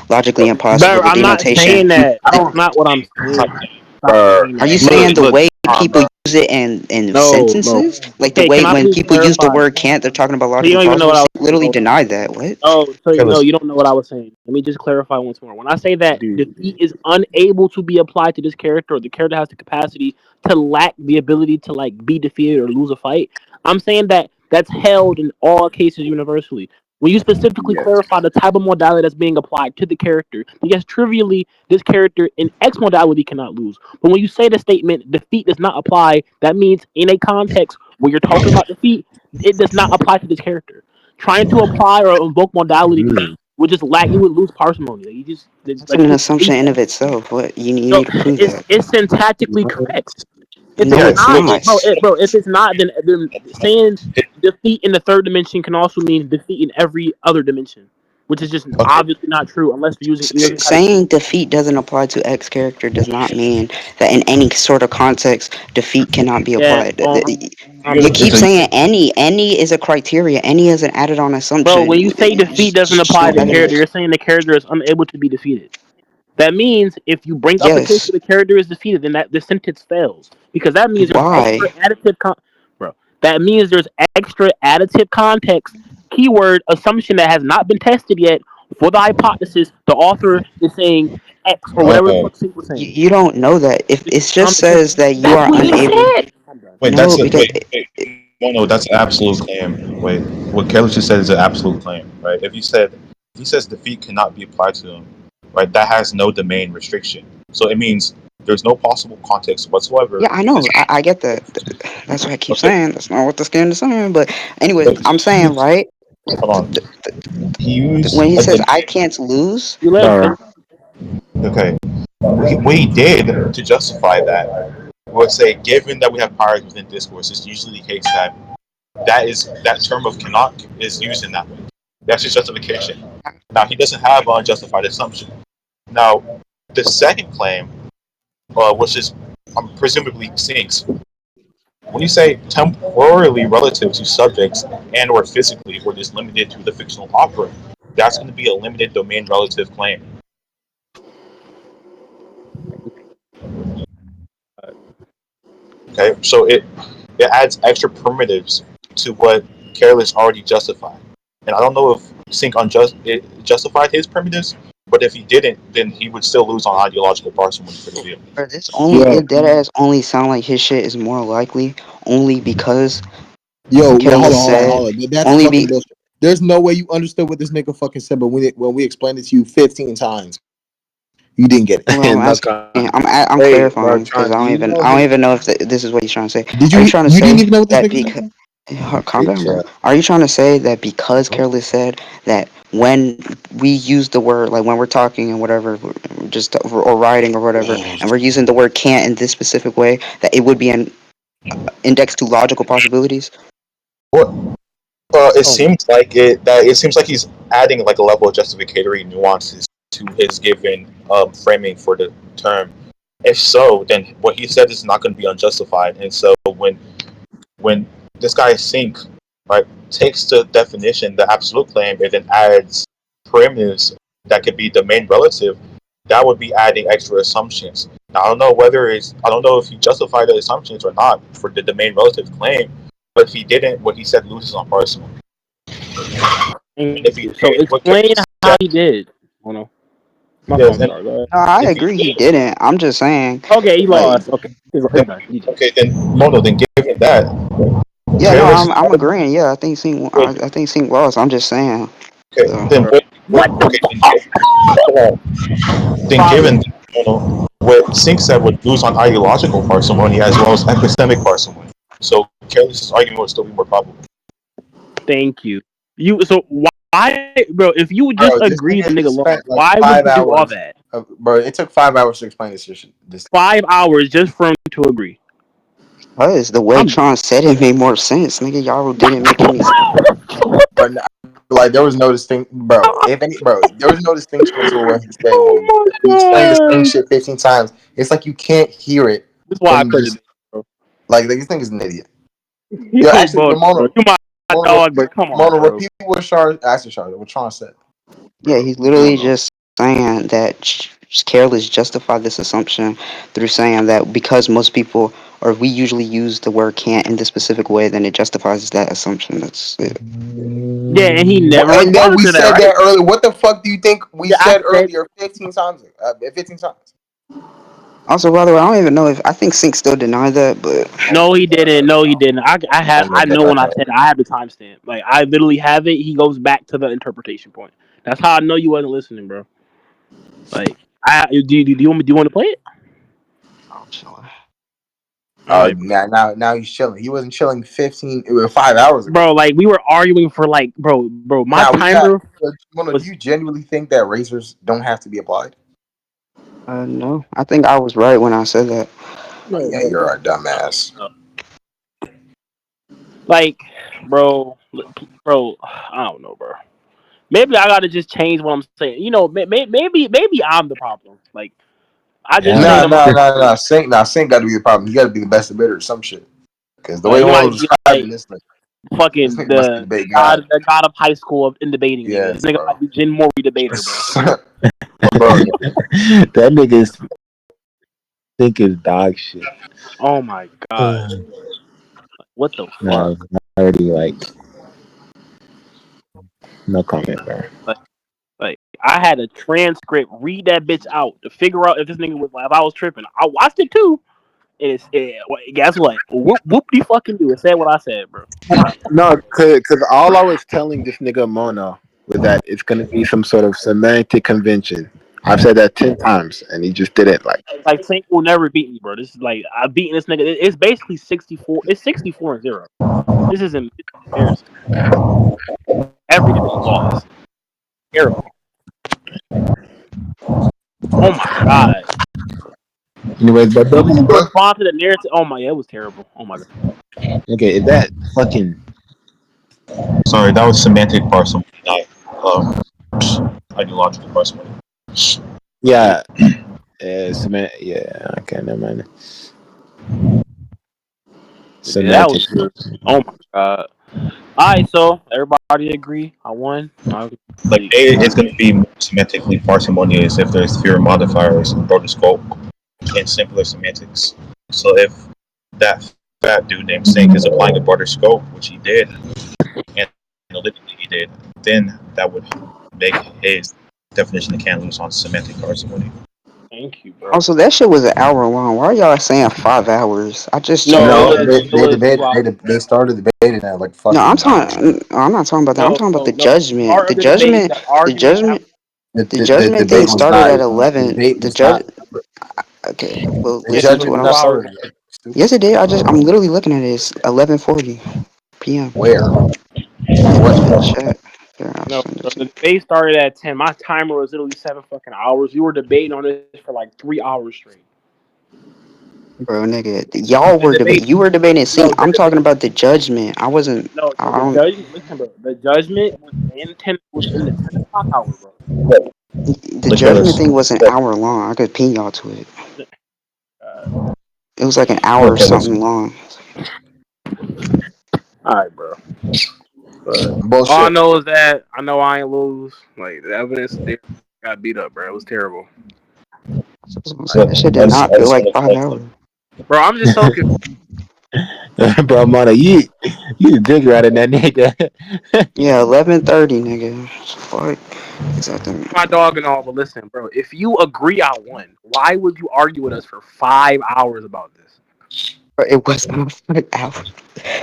logically impossible Bro, with I'm the not annotation. saying that. I That's don't. not what I'm saying. Stop Bro, saying Are you that. saying look, the look, way people bro. use it in No, no. sentences, like the Okay, way can I when please people use the clarify? word can't, they're talking about So you logically don't even know possible? what I She was literally saying. denied that. What? Oh, so no, Careless, you don't know what I was saying. Let me just clarify once more. When I say that dude. defeat is unable to be applied to this character, or the character has the capacity to lack the ability to like be defeated or lose a fight, I'm saying that that's held in all cases universally. When you specifically Yes. clarify the type of modality that's being applied to the character, then yes, trivially, this character in X modality cannot lose. But when you say the statement defeat does not apply, that means in a context where you're talking about defeat, it does not apply to this character. Trying to apply or invoke modality Mm. would just lack. You would lose parsimony. Like, you just That's like an you can't assumption do in that. of itself. What you No, need to prove it's that? it's syntactically No, correct. If it's No, yes, it's not, look, not. if it's not, then saying defeat in the third dimension can also mean defeat in every other dimension, which is just okay. obviously not true unless you're using idiosyncratic. Saying defeat doesn't apply to X character does not mean that in any sort of context defeat cannot be Yeah, applied. I'm You done. keep So you, saying any is a criteria. Any is an added on Bro, when assumption. you say defeat doesn't There's apply no to the character, evidence. you're saying the character is unable to be defeated. That means if you bring up a case Yes. where the character is defeated, then that the sentence fails because that means there's extra Why? bro. That means there's extra additive context, keyword assumption that has not been tested yet for the hypothesis. The author is saying X or whatever the uh, fuck people You, saying. you don't know that. If it just says that you That's are what he unable. said. I'm done. wait, No, that's a because wait. No, no, that's an absolute claim. Wait, what Caleb just said is an absolute claim, right? If he says defeat cannot be applied to him, right, that has no domain restriction. So it means there's no possible context whatsoever. yeah, I This, know. I get that. That's what I keep okay, saying. That's not what the skin is saying. But anyways, but I'm he saying used, right. hold on, he When used he a says I domain. can't lose, You let him No, finish. okay, what he did to justify that was say, given that we have powers within discourse, it's usually the case that that term of cannot is used in that way. That's his justification. Now he doesn't have an unjustified assumption. Now the second claim, which is presumably sinks, when you say temporally relative to subjects and or physically, or just limited to the fictional opera, that's going to be a limited domain relative claim. Okay, so it adds extra primitives to what Careless already justified. And I don't know if it justified his primitives, but if he didn't, then he would still lose on ideological parsimony for the view. or this only Yo, it dead ass only sound like his shit is more likely only because yo, Careless hold said on. That's only fucking be bullshit. There's no way you understood what this nigga fucking said, but when we explained it to you 15 times, you didn't get it. well, I'm And that's asking, kind of I'm Hey, clarifying because Marchand, do you I know don't his? even know if this is what he's trying to say. did Are you you trying to you didn't say even know what this that nigga because said? calm Hey, down, bro? chat. Are you trying to say that because Careless said that when we use the word like when we're talking and whatever, just or writing or whatever, Oh, and we're using the word can't in this specific way, that it would be an index to logical possibilities? What? It Oh my. seems like it seems like he's adding like a level of justificatory nuances to his given framing for the term. If so, then what he said is not going to be unjustified. And so when this guy Sink, right, takes the definition, the absolute claim, and then adds primitives that could be domain relative, that would be adding extra assumptions. Now I don't know if he justified the assumptions or not for the domain relative claim, but if he didn't, what he said loses on parsimony. And Thank if he you. So did, what explain Kevin how said, he did. Oh no, my yes, fault. and Sorry. Go ahead. No, I if he agree he did, didn't. I'm just saying, Okay, he like, lost. Okay, he's then done. He did. okay, then Mono, then given that, yeah, no, careless. I'm agreeing. Yeah, Wait, I think Sink lost. I'm just saying. okay, So then Bro. what? What the Okay, then, fuck? hold on. Then Father. given what Sink said would lose on ideological parsimony as well as epistemic parsimony. So Careless's argument would still be more probable. Thank you. You so why, bro? If you would just bro, this agree the nigga nigga lost, spent like why would 5 you do all hours. that? Bro, it took 5 hours to explain this shit. This 5 hours just for him to agree. because the way I'm done. Tron said it made more sense, nigga. Y'all didn't make any sense. But like there was no distinct, bro. If any, bro, there was no distinction to what he's saying. When Oh my we explained the same god! shit 15 times, it's like you can't hear it That's why I when you played the just game, bro. like this thing is an idiot. Yo, Yo, actually, bro, bro, you my dog, but come on, Mona, bro. repeat what Char, actually Char, what Tron said. Yeah, he's You literally know. just saying that Careless justified this assumption through saying that because most people or we usually use the word can't in this specific way, then it justifies that assumption. That's it. Yeah, and he never And then responded we to that, said right? that earlier. What the fuck do you think we Yeah, I said said earlier 15 times? 15 times. Also, by the way, I don't even know if I think Sync still denied that, but Oh no, my he god. didn't. No, he didn't. Oh my I know when I god. said it, I have the timestamp. Like I literally have it. He goes back to the interpretation point. That's how I know you wasn't listening, bro. Like do you want to play it? oh, sure. All right, Now he's chilling. He wasn't chilling 15. It was 5 hours ago. bro. Like we were arguing for like, bro. My Now we got. timer Do was you genuinely think that razors don't have to be applied? No, I think I was right when I said that. Oh, no, yeah, bro, you're a no, dumbass. no. Like, bro, bro. I don't know, bro. Maybe I gotta just change what I'm saying. You know, maybe I'm the problem. Like I just Yeah. changed Nah, my nah, mind. nah, nah. Sync got to be the problem. You got to be the best debater or some shit. Because the way You you might want to be describing like this fucking nigga must be debate God. the god of high school in debating nigga. This Yes, nigga bro. might be Jin Mori debater, bro. Bro, That nigga's think is dog shit. Oh my god, what the fuck? No, I already like no comment, bro. Like, like I had a transcript, read that bitch out to figure out if this nigga was like if I was tripping. I watched it too, and guess what? Whoop de fucking do. It said what I said, bro. No, cause all I was telling this nigga Mono was that it's gonna be some sort of semantic convention. I've said that 10 times, and he just didn't like. Like Saint will never beat me, bro. This is like I beating this nigga. It's basically 64. It's 64-0. This is embarrassing. Every debate flawless. Terrible. Oh my god. Anyways, but He didn't even what? respond to the narrative. Oh my, yeah, it was terrible. Oh my god. okay, is that fucking Sorry, that was semantic parsimony, not ideological parsimony. yeah? Yeah, okay, never mind. Yeah, that was Semantic. just. Oh my god. All right, so everybody agree. I won. Like it's going to be more semantically parsimonious if there's fewer modifiers and broader scope and simpler semantics. So if that fat dude named Sink is applying a broader scope, which he did, and analytically he did, then that would make his definition of can lose on semantic parsimony. Thank you, bro. Also, that shit was an hour long. Why are y'all saying 5 hours? I just checked No, the it No, was other. it was 2 hours. they started debating at like No, I'm fucking 9. talking. I'm not talking about that. I'm No, talking about no, the no. The judgment. start The of the debate, judgment. the The argument judgment. happened. The The judgment thing debate was started not. at The 11. debate The was judge. not. Okay, well, The Yeah, listen it to judgment what did was I'm. not 2 hours start ago. yet. Yes, Stupid. it did. I'm literally looking at it. It's 11:40 p.m. Where? On what In the channel? chat. Here, I'll No, send it so to the you. debate started at 10. My timer was literally 7 fucking hours. We were debating on this for like 3 hours straight. Bro, nigga, y'all The were debate, debating. You were debating no, sync. the I'm talking debate, about the judgment. I wasn't. no, so I the don't. judgment. Listen, bro, the judgment was in the 10 o'clock hour, bro. The Look, judgment Careless. thing was an hour long. I could pin y'all to it. Uh, It was like an hour Look, or Careless. something long. all right, bro. But all I Bullshit. know is that I know I ain't lose. Like the evidence there got beat up, bro. It was terrible. I was gonna say Like, that shit did I not feel just like want to 5 hours. bro, I'm just so confused. Bro, Mono, you dig right in that nigga. Yeah, 11:30, nigga. Fuck. Exactly. My dog and all, but listen, bro. If you agree I won, why would you argue with us for 5 hours about this? It was not 5 hours.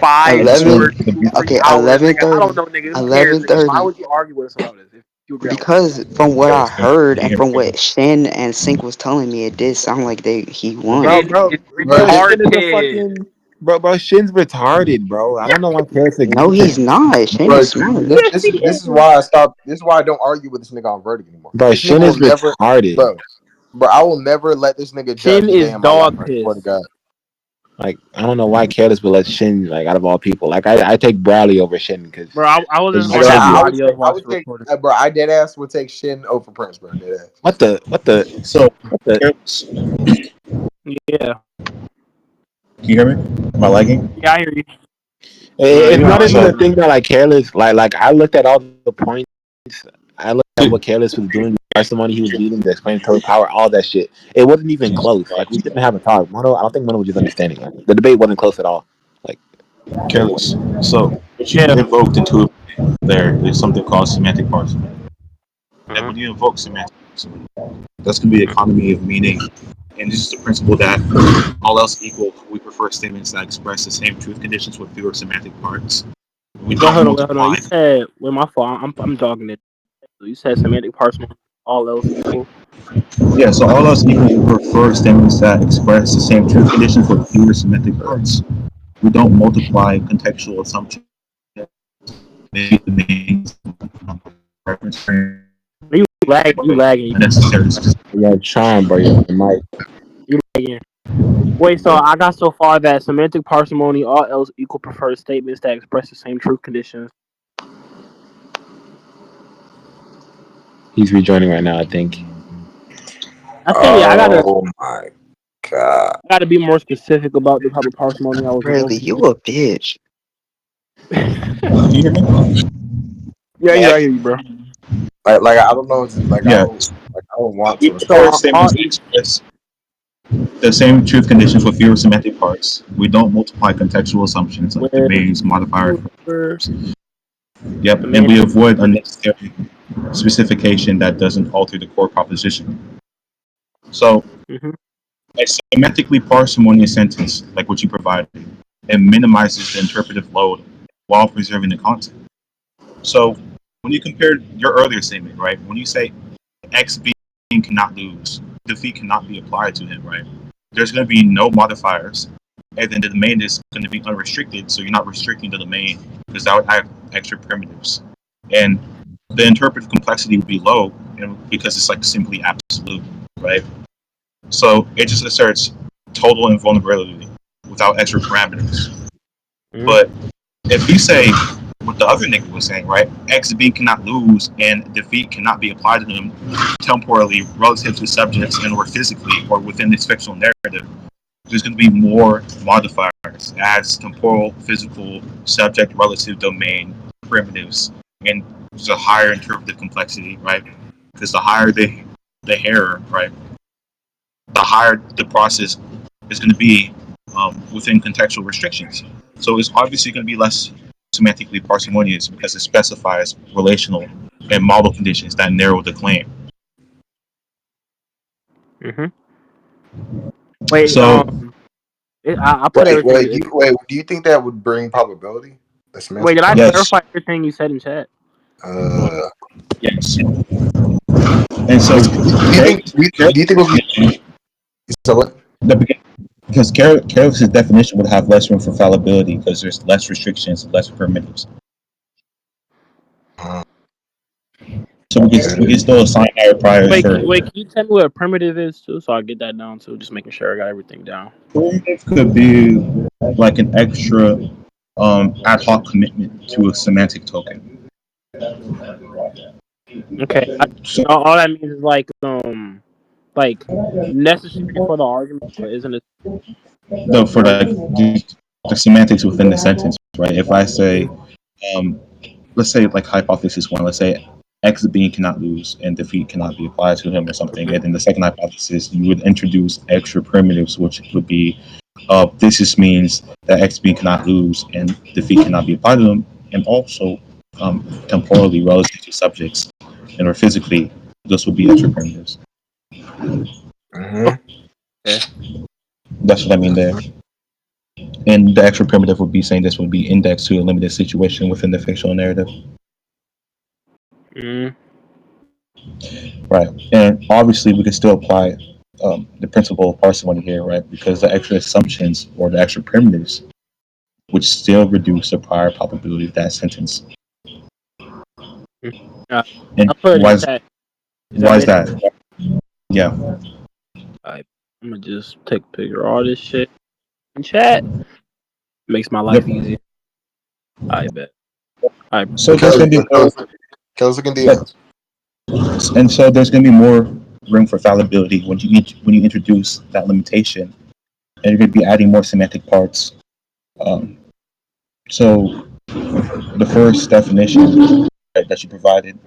Five This was 11. hours, two, the 3 Okay, hours, nigga. I don't 11:30. know, nigga. Who cares, nigga? Why 11:30. would you argue with us about this if you agree I won? Because from what I Careless. heard Can you and hear from me? what Shin and Sync was telling me, it did sound like he won. bro, Shin bro, is bro, But Shin is a retarded. fucking bro. Shin's retarded, bro. I don't know why Paris No, agrees with he's him. not. Shin is but smart. Yes, he this is is. why I stopped. This is why I don't argue with this nigga on verdict anymore. Bro, This nigga Shin will is never, retarded. bro. I will never let this nigga Shin judge a day is in my life. dog I swear to piss. God. Like I don't know why Careless would let Shin like out of all people. Like I take Bradley over Shin because Bro, I was it's just just gonna Like have obvious. somebody else I watch would the take, recording. bro. I dead ass would take Shin over Prince, bro. Dead ass. What the So, what the Careless. Can Yeah, you hear me? Am I lagging? yeah, I hear you. it's You not not like even So, a thing that like Careless like I looked at all the points. I looked at what Careless was doing, parsimony he was using to explain total power, all that shit. It wasn't even close. Like we didn't have a talk. Mono, I don't think Mono was just understanding. Like the debate wasn't close at all. Like Careless. So what you Yeah. invoked into there's something called semantic parsimony. And Uh-huh. when you invoke semantic parsimony, that's going to be economy of meaning. And this is the principle that all else equal, we prefer statements that express the same truth conditions with fewer semantic parts. We Wait, don't hold on, wait, hold on. multiply. You said, well, my fault. I'm dogging it. You said semantic parsimony, all else equal. Yeah, so all else equal, we prefer statements that express the same truth conditions with fewer semantic parts. We don't multiply contextual assumptions. Maybe the main reference frame You lagging, necessary. you're trying, bro. Your mic. you lagging. Wait, so I got so far that semantic parsimony, all else equal, prefers statements that express the same truth conditions. He's rejoining right now. I think. I think Oh my god. I gotta be more specific about the type of parsimony I was Really, invoking. you a bitch. Yeah, Do you hear me? yeah, I Yeah, hear you, bro. like I don't know, like Yeah. I don't want We to So prefer respond. statements that express the same truth conditions with fewer semantic parts. We don't multiply contextual assumptions like with domains, modifiers. fewer Yep, and we semantic. avoid unnecessary specification that doesn't alter the core proposition. So, Mm-hmm. a semantically parsimonious sentence, like what you provided, it minimizes the interpretive load while preserving the content. So, when you compare your earlier statement, right, when you say X being cannot lose, defeat cannot be applied to him, right? There's going to be no modifiers, and then the domain is going to be unrestricted, so you're not restricting the domain because that would add extra primitives, and the interpretive complexity would be low, and because it's like simply absolute, right? So it just asserts total invulnerability without extra parameters. Mm-hmm. But if you say what the other nigga was saying, right? XB cannot lose and defeat cannot be applied to them temporally relative to subjects and or physically or within this fictional narrative, there's going to be more modifiers as temporal, physical, subject, relative, domain, primitives, and there's a higher interpretive complexity, right? Because the higher the error, right, the higher the process is going to be within contextual restrictions. So it's obviously going to be less semantically parsimonious because it specifies relational and model conditions that narrow the claim. Mm-hmm. Wait, So I put everything. Wait, do you think that would bring probability? The Wait, semantic did I yes, clarify everything you said in chat? uh yes, and I so mean do you think it would be so what? the because careless's definition would have less room for fallibility because there's less restrictions, less primitives. Uh, So we can still assign higher priors Wait, for can you tell me what a primitive is too, so I get that down too? Just making sure I got everything down. primitive could be like an extra ad hoc commitment to a semantic token. Okay, So all that means is like necessary for the argument, but isn't it? no, for like the semantics within the sentence, right? If I say, um, let's say like hypothesis one, let's say X being cannot lose and defeat cannot be applied to him or something, and then the second hypothesis you would introduce extra primitives, which would be this just means that X being cannot lose and defeat cannot be applied to him, and also temporally relative to subjects and or physically, this would be extra primitives. mhm. Okay. That's what I mean there. And the extra primitive would be saying this would be indexed to a limited situation within the fictional narrative. Mm, Right. And obviously, we can still apply the principle of parsimony here, right? Because the extra assumptions or the extra primitives would still reduce the prior probability of that sentence. mm. Uh, And I'll put it in chat. Is that why is it? that? Yeah. Alright, I'm gonna just take a picture of all this shit in chat. Makes my Yep. life easier. I bet. I So there's Kelly, going to be more, Kelly's looking yeah, DM. and so there's going to be more room for fallibility when you introduce that limitation, and you're going to be adding more semantic parts. Um, so the first definition, right, that you provided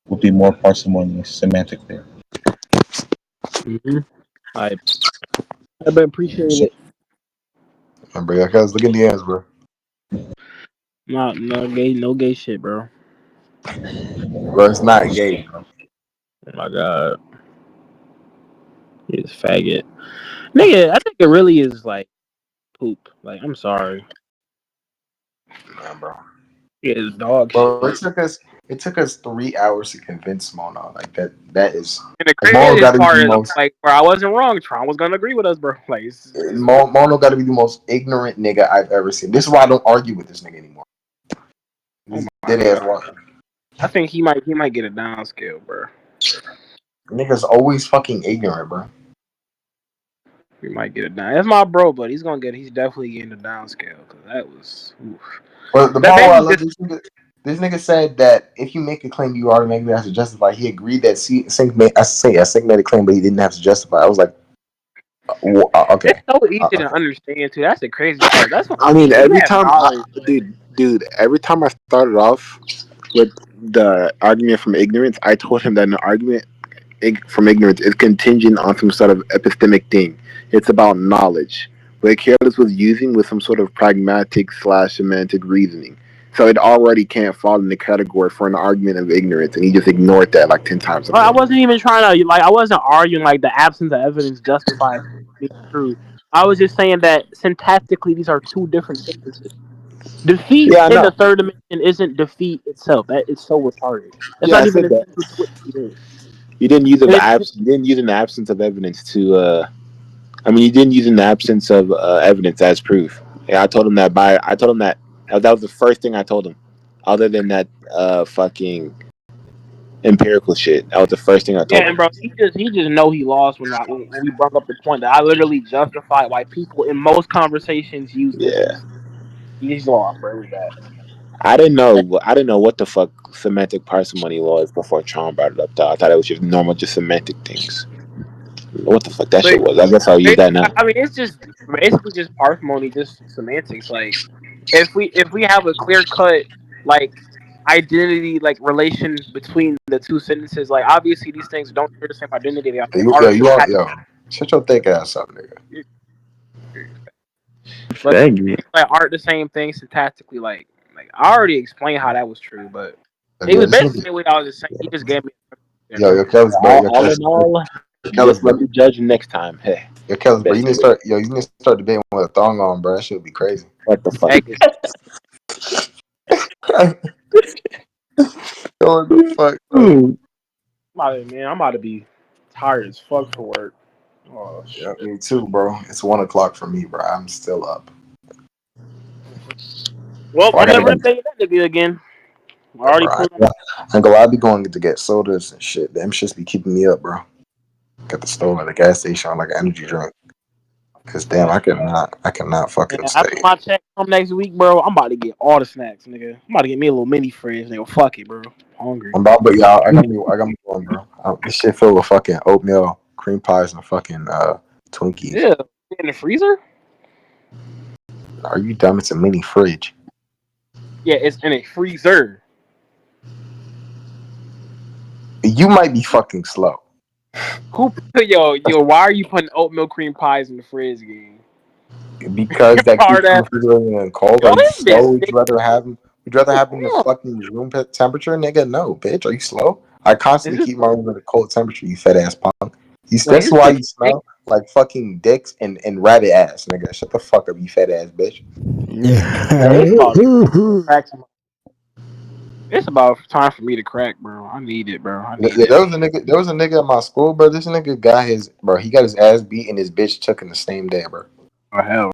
would be more parsimonious semantically. Mm-hmm. I I been appreciating it. Shit. Bro, y'all guys, look in the hands, bro. Not no gay shit, bro. Bro, it's not gay, bro. Oh my god, he's a faggot, nigga. I think it really is like poop. Like I'm sorry, Nah, bro. it is dog Bro, shit. it took us 3 hours to convince Mona. Like that is And the like Mono craziest gotta be part the is, most like, bro, I wasn't wrong. Tron was gonna agree with us, bro. Like, it's Mono gotta be the most ignorant nigga I've ever seen. This is why I don't argue with this nigga anymore. oh This my dead ass god. one. I think he might get a downscale, bro. Nigga's always fucking ignorant, bro. He might get a down. That's my bro, but he's definitely getting a downscale because that was oof. But the That part where made I me love just this nigga said that if you make a claim, you automatically have to justify. He agreed that Sync made a claim, but he didn't have to justify. I was like, it's okay, so easy to okay. understand too. That's the crazy part. That's what I mean, when you every have time, knowledge. dude, every time I started off with the argument from ignorance, I told him that an argument from ignorance is contingent on some sort of epistemic thing. It's about knowledge. What Careless was using was some sort of pragmatic slash semantic reasoning. So it already can't fall in the category for an argument of ignorance, and he just ignored that like 10 times in a I row. wasn't even trying to like. I wasn't arguing like the absence of evidence justifies being true. I was just saying that syntactically these are two different sentences. Defeat Yeah, I in the know. third dimension isn't defeat itself. That is so retarded. That's Yeah, not I even said a that. sentence to what defeat is. You didn't use And an it's, abs. You didn't use an absence of evidence to. I mean, you didn't use an absence of evidence as proof. Yeah, I told him that. I told him that was the first thing I told him. Other than that, fucking empirical shit. That was the first thing I yeah, told and him. bro, he just know he lost when we brought up the point that I literally justified why people in most conversations use this and Yeah, this. He's lost, bro. It was bad. I didn't know. I didn't know what the fuck semantic parsimony was before Tron brought it up. Though I thought it was just normal, just semantic things. What the fuck that shit But was? I guess I'll use that basically, now. I mean, it's just basically just parsimony, just semantics. Like if we have a clear cut like identity like relation between the two sentences, like obviously these things don't share the same identity. They You, are yo, you are syntactic, yo. Shut your thick ass up, nigga. but these Faggot. things like aren't the same thing syntactically. Like I already explained how that was true, but it Yo, was this basically the nigga, same way I was just saying. He just gave me there, yo, bro. yo, Kellis, bro, All in all, Kellis, just bro, let me judge next time. Hey, yo, Kellis, bro. best way. You need to start debating with a thong on, bro. That shit would be crazy. What the fuck? Faggot. What the fuck, bro? Hmm. I'm about to be tired as fuck for work. Oh Yeah, shit. me too, bro. It's 1 o'clock for me, bro. I'm still up. Well, Bro, I I'm gotta never go. gonna tell you that nigga again. I Yeah, already bro. put on. I ain't gonna lie, I be going to get sodas and shit. Them shits be keeping me up, bro. Got the stove at the gas station on like an energy drink. Cause damn, That. I cannot And fucking after stay. my check come next week, bro, I'm about to get all the snacks, nigga. I'm about to get me a little mini fridge, nigga. Fuck it, bro. I'm hungry. I'm about, but y'all, I got me going, bro. This shit filled with fucking oatmeal, cream pies, and fucking Twinkies. Yeah, in the freezer. Are you dumb? It's a mini fridge. Yeah, it's in a freezer. You might be fucking slow Who put yo? Why are you putting oatmeal cream pies in the fridge, game? because that keeps Hard them ass. from refrigerator and cold. Yo, Are you this bitch slow? Would you thick. rather have them? Would you rather have them in the Damn. fucking room temperature, nigga? No, bitch. Are you slow? I Is constantly this keep my room at a cold temperature. You fat ass punk. wait? That's This why bitch you thick. smell like fucking dicks and rabbit ass, nigga. Shut the fuck up, you fat ass bitch. Man, it's about crack. It's about time for me to crack, bro. I need it, bro. I need Yeah, it. there was a nigga at my school, bro. This nigga got his bro. He got his ass beat and his bitch took in the same day, bro. Oh hell